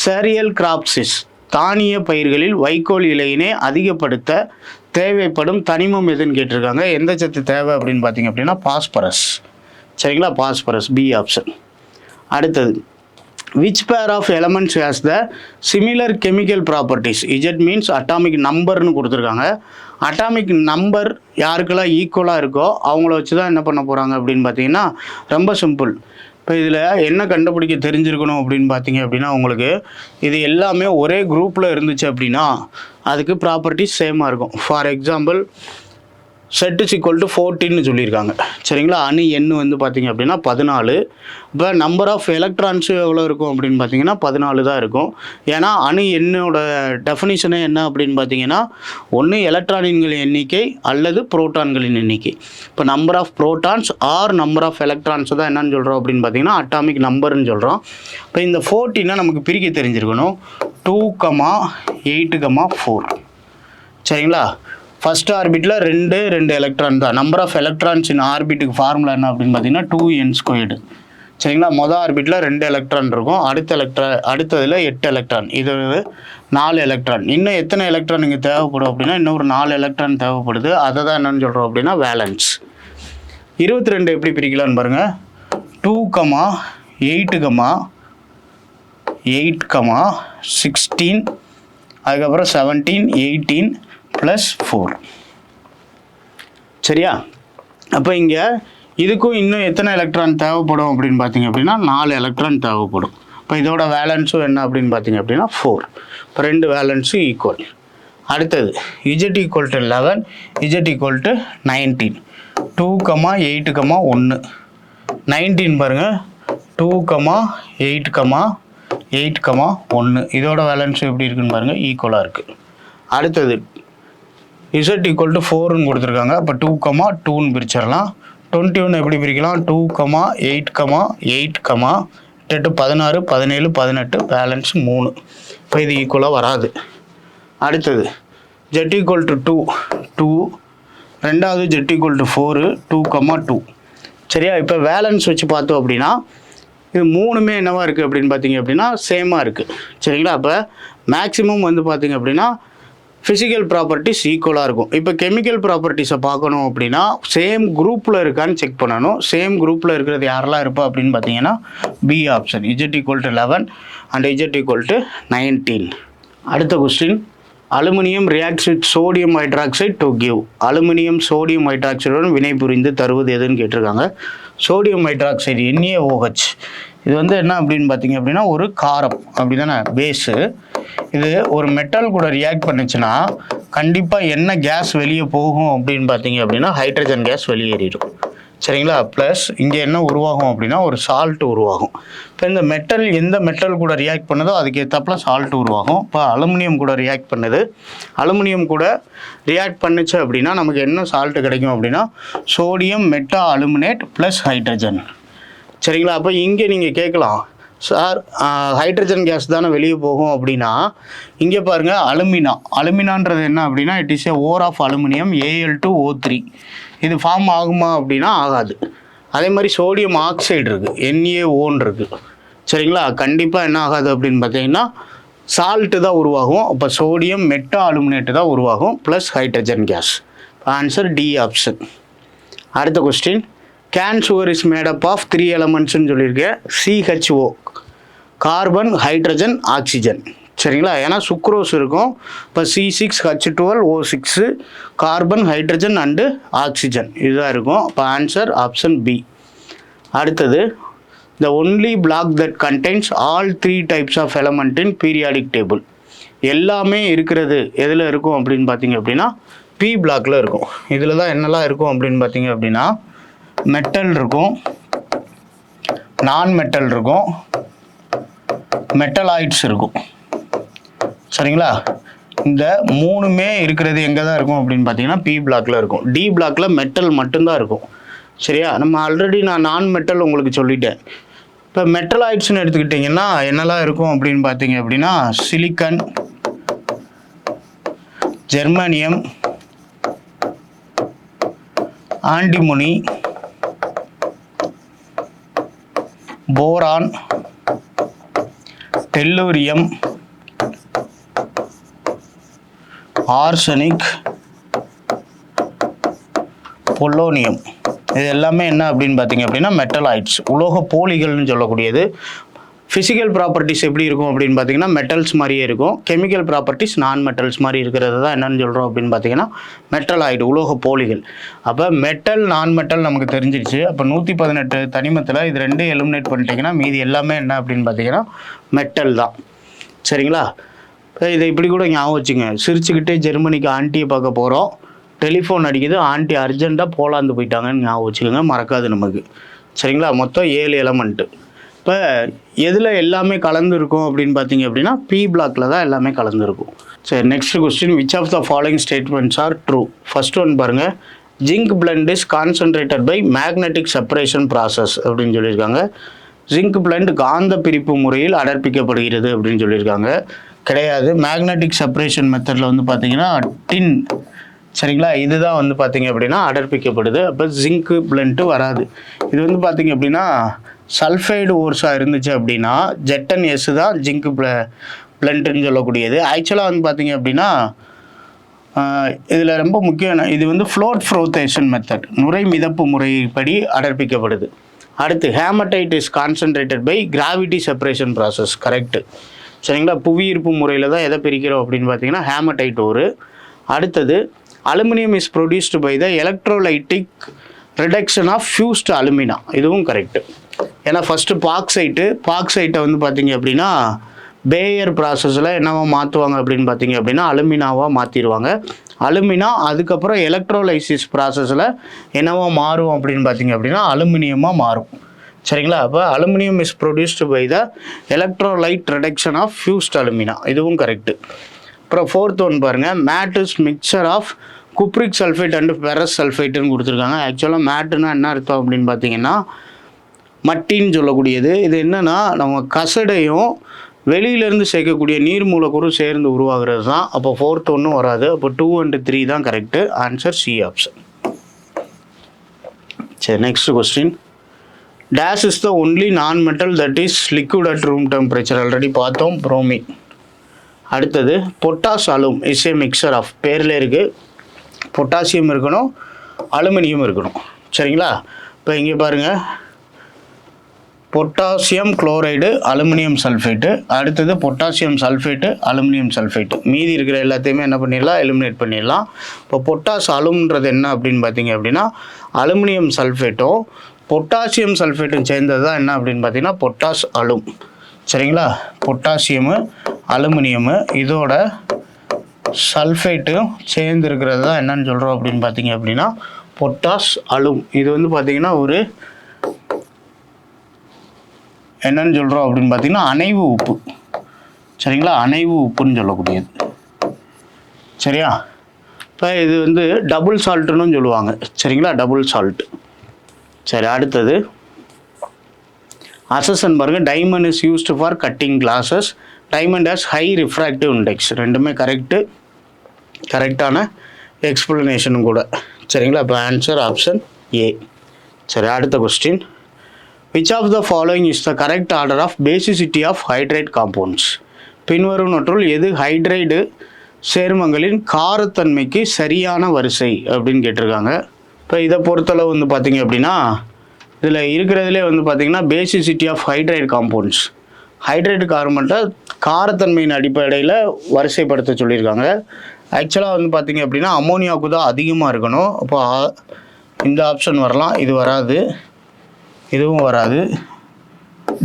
cereal crops is. தானிய பயிர்களில் வைக்கோல் இலையினை அதிகப்படுத்த தேவைப்படும் தனிமம் எதுன்னு கேட்டிருக்காங்க. எந்த சத்து தேவை அப்படின்னு பார்த்தீங்க அப்படின்னா பாஸ்பரஸ். சரிங்களா, பாஸ்பரஸ், பி ஆப்ஷன். அடுத்தது which pair of elements has the similar chemical properties. Z means atomic நம்பர்னு கொடுத்துருக்காங்க. அட்டாமிக் நம்பர் யாருக்கெல்லாம் ஈக்குவலாக இருக்கோ அவங்கள வச்சு தான் என்ன பண்ண போகிறாங்க அப்படின்னு பார்த்தீங்கன்னா ரொம்ப சிம்பிள். இப்போ இதில் என்ன கண்டுபிடிக்க தெரிஞ்சிருக்கணும் அப்படின்னு பார்த்தீங்க அப்படின்னா உங்களுக்கு இது எல்லாமே ஒரே குரூப்பில் இருந்துச்சு அப்படின்னா அதுக்கு ப்ராப்பர்ட்டிஸ் சேமாக இருக்கும். For example Z is equal to 14ன்னு சொல்லியிருக்காங்க. சரிங்களா, அணு எண் வந்து பார்த்தீங்க அப்படின்னா 14. இப்போ நம்பர் ஆஃப் எலக்ட்ரான்ஸு எவ்வளோ இருக்கும் அப்படின்னு பார்த்தீங்கன்னா 14 தான் இருக்கும். ஏன்னா அணு எண்ணோட டெஃபினிஷனே என்ன அப்படின்னு பார்த்தீங்கன்னா ஒன்று எலக்ட்ரான்களின் எண்ணிக்கை அல்லது புரோட்டான்களின் எண்ணிக்கை. இப்போ number of protons or number of electrons தான் என்னன்னு சொல்கிறோம் அப்படின்னு பார்த்தீங்கன்னா அட்டாமிக் நம்பர்னு சொல்கிறோம். இப்போ இந்த 14 நமக்கு பிரிக்க தெரிஞ்சிருக்கணும். 2,8,4. சரிங்களா, ஃபஸ்ட் ஆர்பிட்டில் 2 எலக்ட்ரான் தான். நம்பர் ஆஃப் எலக்ட்ரான்ஸ் இன் ஆர்பிட்டுக்கு ஃபார்முலா என்ன அப்படின்னு பார்த்தீங்கன்னா 2n². சரிங்களா, மொதல் ஆர்பிட்டில் 2 எலக்ட்ரான் இருக்கும். அடுத்ததில் 8 எலக்ட்ரான், இது 4 எலக்ட்ரான். இன்னும் எத்தனை எலக்ட்ரான் இங்கே தேவைப்படும் அப்படின்னா இன்னொரு 4 எலக்ட்ரான் தேவைப்படுது. அதை தான் என்னன்னு சொல்கிறோம் அப்படின்னா வேலன்ஸ். 22 எப்படி பிரிக்கலான்னு பாருங்கள். 2,8,16 அதுக்கப்புறம் 17, 18 + 4. சரியா, அப்போ இங்கே இதுக்கும் இன்னும் எத்தனை எலக்ட்ரான் தேவைப்படும் அப்படின்னு பார்த்தீங்க அப்படின்னா 4 எலக்ட்ரான் தேவைப்படும். இப்போ இதோட வேலன்ஸும் என்ன அப்படின்னு பார்த்தீங்க அப்படின்னா 4. இப்போ 2 வேலன்ஸும் ஈக்குவல். அடுத்தது Z = 11, Z = 19. 2,8,1 19 பாருங்கள். 2,8,1 இதோட வேலன்ஸும் எப்படி இருக்குன்னு பாருங்கள், ஈக்குவலாக இருக்குது. அடுத்தது Z = 4ன்னு கொடுத்துருக்காங்க. அப்போ 2,2ன்னு பிரிச்சிடலாம். 21 எப்படி பிரிக்கலாம். 2,8,8, 16, 17, 18 பேலன்ஸ் 3. இப்போ இது ஈக்குவலாக வராது. அடுத்தது Z = 2, ரெண்டாவது Z = 4, 2,2. சரியா, இப்போ வேலன்ஸ் வச்சு பார்த்தோம் அப்படின்னா இது 3மே என்னவா இருக்குது அப்படின்னு பார்த்தீங்க அப்படின்னா சேமாக இருக்குது. சரிங்களா, அப்போ மேக்ஸிமம் வந்து பார்த்தீங்க அப்படின்னா ஃபிசிக்கல் ப்ராப்பர்ட்டிஸ் ஈக்குவலாக இருக்கும். இப்போ கெமிக்கல் ப்ராப்பர்ட்டிஸை பார்க்கணும் அப்படின்னா சேம் குரூப்பில் இருக்கான்னு செக் பண்ணணும். சேம் குரூப்பில் இருக்கிறது யாரெல்லாம் இருப்பா அப்படின்னு பார்த்தீங்கன்னா B option. Z = 11 and Z = 19. அடுத்த question, aluminium reacts with sodium hydroxide to give. Aluminium sodium ஹைட்ராக்சைடுடன் வினை புரிந்து தருவது எதுன்னு கேட்டிருக்காங்க. Sodium hydroxide NaOH. இது வந்து என்ன அப்படின்னு பார்த்தீங்க அப்படின்னா ஒரு காரம் அப்படி தானே, பேஸு. இது ஒரு மெட்டல் கூட ரியாக்ட் பண்ணுச்சுன்னா கண்டிப்பாக என்ன கேஸ் வெளியே போகும் அப்படின்னு பார்த்தீங்க அப்படின்னா ஹைட்ரஜன் கேஸ் வெளியேறிடும். சரிங்களா? ப்ளஸ் இங்கே என்ன உருவாகும் அப்படின்னா ஒரு சால்ட் உருவாகும். இப்போ இந்த மெட்டல் எந்த மெட்டல் கூட ரியாக்ட் பண்ணுதோ அதுக்கு ஏற்றாப்புல சால்ட் உருவாகும். இப்போ அலுமினியம் கூட ரியாக்ட் பண்ணுது. அலுமினியம் கூட ரியாக்ட் பண்ணுச்சு அப்படின்னா நமக்கு என்ன சால்ட்டு கிடைக்கும் அப்படின்னா sodium meta aluminate plus hydrogen. சரிங்களா? அப்போ இங்கே நீங்கள் கேட்கலாம், சார் ஹைட்ரஜன் கேஸ் தானே வெளியே போகும் அப்படின்னா, இங்கே பாருங்கள் அலுமினான்றது என்ன அப்படின்னா it is a ore of aluminium Al2O3. இது ஃபார்ம் ஆகுமா அப்படின்னா ஆகாது. அதே மாதிரி சோடியம் ஆக்சைடு இருக்குது, NaO இருக்குது. சரிங்களா? கண்டிப்பாக என்ன ஆகாது அப்படின்னு பார்த்தீங்கன்னா சால்ட்டு தான் உருவாகும். அப்போ சோடியம் மெட்டா அலுமினேட்டு தான் உருவாகும் plus hydrogen gas. Answer D option. அடுத்த question, cane sugar is made up of 3 எலமெண்ட்ஸ்ன்னு சொல்லியிருக்கேன். CHO, carbon, hydrogen, oxygen. சரிங்களா? ஏன்னா சுக்ரோஸ் இருக்கும். இப்போ C6H12O6, carbon, hydrogen and oxygen இதுதான் இருக்கும். இப்போ ஆன்சர் ஆப்ஷன் பி. அடுத்தது, the only block that contains all 3 types of element in periodic table. எல்லாமே இருக்கிறது எதில் இருக்கும் அப்படின்னு பார்த்தீங்க அப்படின்னா பி பிளாக்ல இருக்கும். இதில் தான் என்னெல்லாம் இருக்கும் அப்படின்னு பார்த்தீங்க அப்படின்னா மெட்டல் இருக்கும், நான் மெட்டல் இருக்கும், மெட்டலாய்ட்ஸ் இருக்கும். சரிங்களா? இந்த மூணுமே இருக்கிறது எங்கே தான் இருக்கும் அப்படின்னு பார்த்தீங்கன்னா பி பிளாக்ல இருக்கும். டி பிளாக்ல மெட்டல் மட்டும்தான் இருக்கும். சரியா? நம்ம ஆல்ரெடி நான் மெட்டல் உங்களுக்கு சொல்லிட்டேன். இப்போ மெட்டலாய்ட்ஸ்னு எடுத்துக்கிட்டிங்கன்னா என்னெல்லாம் இருக்கும் அப்படின்னு பார்த்தீங்க அப்படின்னா silicon, germanium, antimony, boron, tellurium, arsenic, polonium. இது எல்லாமே என்ன அப்படின்னு பார்த்தீங்க அப்படின்னா மெட்டலாய்ட்ஸ், உலோக போலிகள்னு சொல்லக்கூடியது. ஃபிசிக்கல் ப்ராப்பர்ட்டிஸ் எப்படி இருக்கும் அப்படின்னு பார்த்தீங்கன்னா மெட்டல்ஸ் மாதிரியே இருக்கும். கெமிக்கல் ப்ராப்பர்ட்டிஸ் நான் மெட்டல்ஸ் மாதிரி இருக்கிறது தான் என்னென்னு சொல்கிறோம் அப்படின்னு பார்த்தீங்கன்னா மெட்டலாய்டு, உலோக போலிகள். அப்போ மெட்டல் நான் மெட்டல் நமக்கு தெரிஞ்சிடுச்சு. அப்போ 118 தனிமத்தில் இது 2 எலிமினேட் பண்ணிட்டீங்கன்னா மீதி எல்லாமே என்ன அப்படின்னு பார்த்தீங்கன்னா மெட்டல் தான். சரிங்களா? இதை இப்படி கூட ஞாபகம் வச்சுங்க, சிரிச்சுக்கிட்டே ஜெர்மனிக்கு ஆண்டியை பார்க்க போகிறோம், டெலிஃபோன் அடிக்குது, ஆண்டி அர்ஜென்ட்டாக போலாந்து போயிட்டாங்கன்னு ஞாபகம் வச்சுக்கோங்க, மறக்காது நமக்கு. சரிங்களா? மொத்தம் 7 எலமெண்ட்டு. இப்போ எதில் எல்லாமே கலந்துருக்கும் அப்படின்னு பார்த்தீங்க அப்படின்னா பி பிளாக்ல தான் எல்லாமே கலந்துருக்கும். சரி, next question, which of the following statements are true? First one பாருங்கள், zinc blende is concentrated by magnetic separation process அப்படின்னு சொல்லியிருக்காங்க. ஜிங்க் பிளண்ட் காந்த பிரிப்பு முறையில் அடர்ப்பிக்கப்படுகிறது அப்படின்னு சொல்லியிருக்காங்க. கிடையாது. மேக்னெட்டிக் செப்பரேஷன் மெத்தடில் வந்து பார்த்தீங்கன்னா டின், சரிங்களா, இதுதான் வந்து பார்த்தீங்க அப்படின்னா அடர்ப்பிக்கப்படுது. அப்போ ஜிங்க் பிளண்ட்டு வராது. இது வந்து பார்த்தீங்க அப்படின்னா சல்ஃபைடு ஓர்ஸாக இருந்துச்சு அப்படின்னா ZnS தான் ஜிங்க் பிளண்ட்டுன்னு சொல்லக்கூடியது. ஆக்சுவலாக வந்து பார்த்தீங்க அப்படின்னா இதில் ரொம்ப முக்கியம், இது வந்து ஃப்ளோட் ஃப்ளோத்தேஷன் மெத்தட், நுரை மிதப்பு முறைப்படி அடர்ப்பிக்கப்படுது. அடுத்து hematite is concentrated by gravity separation process. Correct. சரிங்களா? புவியீர்ப்பு முறையில் தான் எதை பிரிக்கிறோம் அப்படின்னு பார்த்தீங்கன்னா ஹேமடைட் ஒரு. அடுத்தது, aluminium is produced by the electrolytic reduction of fused alumina. இதுவும் கரெக்டு. ஏன்னா ஃபஸ்ட்டு பாக்சைட்டை வந்து பார்த்தீங்க அப்படின்னா பேயர் ப்ராசஸில் என்னவா மாற்றுவாங்க அப்படின்னு பார்த்தீங்க அப்படின்னா அலுமினாவாக மாற்றிடுவாங்க. அலுமினா அதுக்கப்புறம் எலக்ட்ரோலைசிஸ் ப்ராசஸில் என்னவா மாறும் அப்படின்னு பார்த்தீங்க அப்படின்னா அலுமினியமாக மாறும். சரிங்களா? அப்போ aluminium is produced by the electrolyte reduction of fused alumina. இதுவும் கரெக்டு. அப்புறம் ஃபோர்த் ஒன் பாருங்கள், matte is mixture of cupric sulphide and ferrous சல்ஃபைட்டுன்னு கொடுத்துருக்காங்க. ஆக்சுவலாக மேட்டுன்னா என்ன அர்த்தம் அப்படின்னு பார்த்தீங்கன்னா மட்டின்னு சொல்லக்கூடியது. இது என்னென்னா நம்ம கசடையும் வெளியிலேருந்து சேர்க்கக்கூடிய நீர் மூலக்கூறும் சேர்ந்து உருவாகிறது தான். அப்போ ஃபோர்த் ஒன்றும் வராது. அப்போ 2 and 3 தான் கரெக்டு. Answer C option. சரி, next question, dash is the only non metal that is liquid at room temperature. Already பார்த்தோம், புரோமின். அடுத்தது, potash alum is a mixture of, பேரில் இருக்குது, பொட்டாசியம் இருக்கணும், அலுமினியம் இருக்கணும். சரிங்களா? இப்போ இங்கே பாருங்கள், பொட்டாசியம் குளோரைடு அலுமினியம் சல்ஃபேட்டு, அடுத்தது பொட்டாசியம் சல்ஃபேட்டு அலுமினியம் சல்ஃபேட்டு. மீதி இருக்கிற எல்லாத்தையுமே என்ன பண்ணிடலாம், எலிமினேட் பண்ணிடலாம். இப்போ பொட்டாஸ் அலும்ன்றது என்ன அப்படின்னு பார்த்தீங்க அப்படின்னா அலுமினியம் சல்ஃபேட்டும் பொட்டாசியம் சல்ஃபேட்டும் சேர்ந்தது தான் என்ன அப்படின்னு பார்த்தீங்கன்னா பொட்டாஸ் அலும். சரிங்களா, பொட்டாசியமு அலுமினியமு இதோட சல்ஃபேட்டும் சேர்ந்து இருக்கிறது தான் என்னன்னு சொல்கிறோம் அப்படின்னு பார்த்தீங்க அப்படின்னா பொட்டாஸ் அலும். இது வந்து பார்த்தீங்கன்னா ஒரு என்னன்னு சொல்கிறோம் அப்படின்னு பார்த்தீங்கன்னா அணைவு உப்பு. சரிங்களா, அணைவு உப்புன்னு சொல்லக்கூடியது. சரியா, இப்போ இது வந்து டபுள் சால்ட்டுன்னு சொல்லுவாங்க. சரிங்களா, டபுள் சால்ட். சரி, அடுத்தது அசசன் பாருங்கள். Diamond is used for cutting classes. Diamond has high refractive index. ரெண்டுமே கரெக்டான எக்ஸ்பிளனேஷனும் கூட. சரிங்களா, இப்போ ஆன்சர் ஆப்ஷன் ஏ. சரி, அடுத்த question. Which of the following is the correct order of basicity of hydride compounds? பின்வருவனற்றுள் எது ஹைட்ரைடு சேர்மங்களின் காரத்தன்மைக்கு சரியான வரிசை அப்படின்னு கேட்டிருக்காங்க. இப்போ இதை பொறுத்தளவு வந்து பார்த்திங்க அப்படின்னா இதில் இருக்கிறதுலே வந்து பார்த்திங்கன்னா basicity of hydride compounds, hydride கார்பன்ட்டை காரத்தன்மையின் அடிப்படையில் வரிசைப்படுத்த சொல்லியிருக்காங்க. ஆக்சுவலாக வந்து பார்த்திங்க அப்படின்னா அமோனியாவுக்கு தான் அதிகமாக இருக்கணும். அப்போ இந்த ஆப்ஷன் வரலாம், இது வராது, இதுவும் வராது,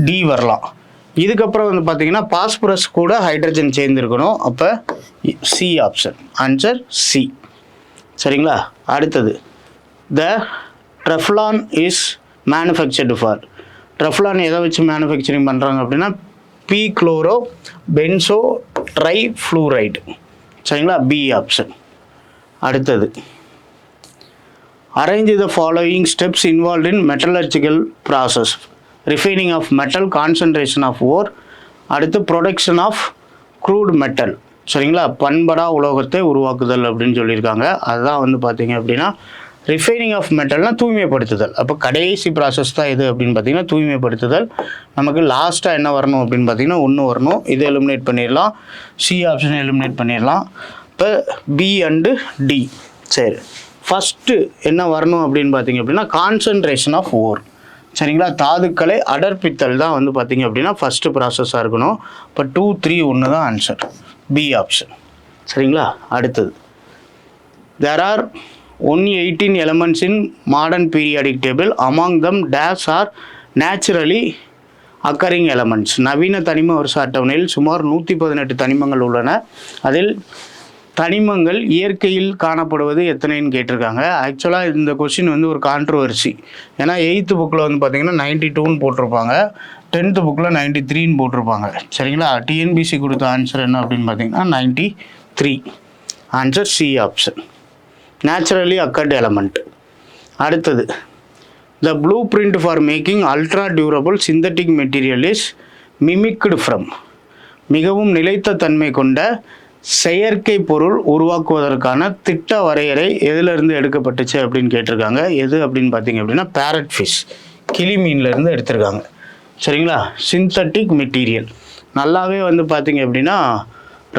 டி வரலாம். இதுக்கப்புறம் வந்து பார்த்திங்கன்னா பாஸ்பரஸ் கூட ஹைட்ரஜன் சேர்ந்துருக்கணும். அப்போ சி ஆப்ஷன், ஆன்சர் சி. சரிங்களா, அடுத்தது the Teflon is manufactured for. Teflon எதை வச்சு மேனுஃபேக்சரிங் பண்ணுறாங்க அப்படின்னா B chloro benzo tri fluoride. சரிங்களா, பி ஆப்ஷன். அடுத்தது arrange the following steps involve in metallurgical process. Refining of metal, concentration of ore, அடுத்து production of crude metal. சரிங்களா, பண்படா உலோகத்தை உருவாக்குதல் அப்படின்னு சொல்லியிருக்காங்க. அதுதான் வந்து பார்த்தீங்க அப்படின்னா ரிஃபைனிங் ஆஃப் மெட்டல்னால் தூய்மைப்படுத்துதல். அப்போ கடைசி ப்ராசஸ் தான் இது அப்படின்னு பார்த்தீங்கன்னா தூய்மைப்படுத்துதல். நமக்கு லாஸ்ட்டாக என்ன வரணும் அப்படின்னு பார்த்தீங்கன்னா ஒன்று வரணும். இதை எலிமினேட் பண்ணிடலாம், சி ஆப்ஷனை எலிமினேட் பண்ணிடலாம். இப்போ பி அண்டு டி. சரி, ஃபஸ்ட்டு என்ன வரணும் அப்படின்னு பார்த்தீங்க அப்படின்னா கான்சன்ட்ரேஷன் ஆஃப் ஓர். சரிங்களா, தாதுக்களை அடர்ப்பித்தல் தான் வந்து பார்த்தீங்க அப்படின்னா ஃபஸ்ட்டு ப்ராசஸாக இருக்கணும். இப்போ 2, 3 1 தான் ஆன்சர், பி ஆப்ஷன். சரிங்களா, அடுத்தது there are only 18 elements in modern periodic table. Among them dash are naturally occurring elements. நவீன தனிம வருஷ அட்டவணையில் சுமார் 118 தனிமங்கள் உள்ளன. அதில் தனிமங்கள் இயற்கையில் காணப்படுவது எத்தனைன்னு கேட்டிருக்காங்க. ஆக்சுவலாக இந்த கொஸ்டின் வந்து ஒரு கான்ட்ரவர்சி. ஏன்னா 8th புக்கில் வந்து பார்த்திங்கன்னா 92ன்னு போட்டிருப்பாங்க, 10th புக்கில் 93ன்னு போட்டிருப்பாங்க. சரிங்களா, டிஎன்பிசி கொடுத்த ஆன்சர் என்ன அப்படின்னு பார்த்தீங்கன்னா 93. Answer C option, naturally occurred element. அடுத்தது the blueprint for making ultra durable synthetic material is mimicked from. மிகவும் நிலைத்த தன்மை கொண்ட செயற்கை பொருள் உருவாக்குவதற்கான திட்ட வரையறை எதிலிருந்து எடுக்கப்பட்டுச்சு அப்படின்னு கேட்டிருக்காங்க. எது அப்படின்னு பார்த்தீங்க அப்படின்னா பேரட் ஃபிஷ், கிளி மீன்லேருந்து எடுத்திருக்காங்க. சரிங்களா, சிந்தட்டிக் மெட்டீரியல் நல்லாவே வந்து பார்த்தீங்க அப்படின்னா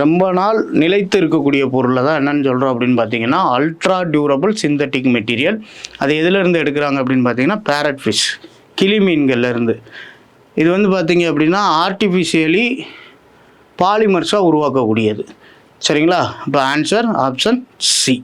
ரொம்ப நாள் நிலைத்து இருக்கக்கூடிய பொருளை தான் என்னென்னு சொல்கிறோம் அப்படின்னு பார்த்தீங்கன்னா அல்ட்ரா டியூரபிள் சிந்தட்டிக் மெட்டீரியல். அது எதுலேருந்து எடுக்கிறாங்க அப்படின்னு பார்த்தீங்கன்னா பேரட் ஃபிஷ், கிளி மீன்கள்லேருந்து. இது வந்து பார்த்தீங்க அப்படின்னா ஆர்டிஃபிஷியலி பாலிமர்ஸாக உருவாக்கக்கூடியது. சரிங்களா, இப்போ ஆன்சர் ஆப்ஷன் சி.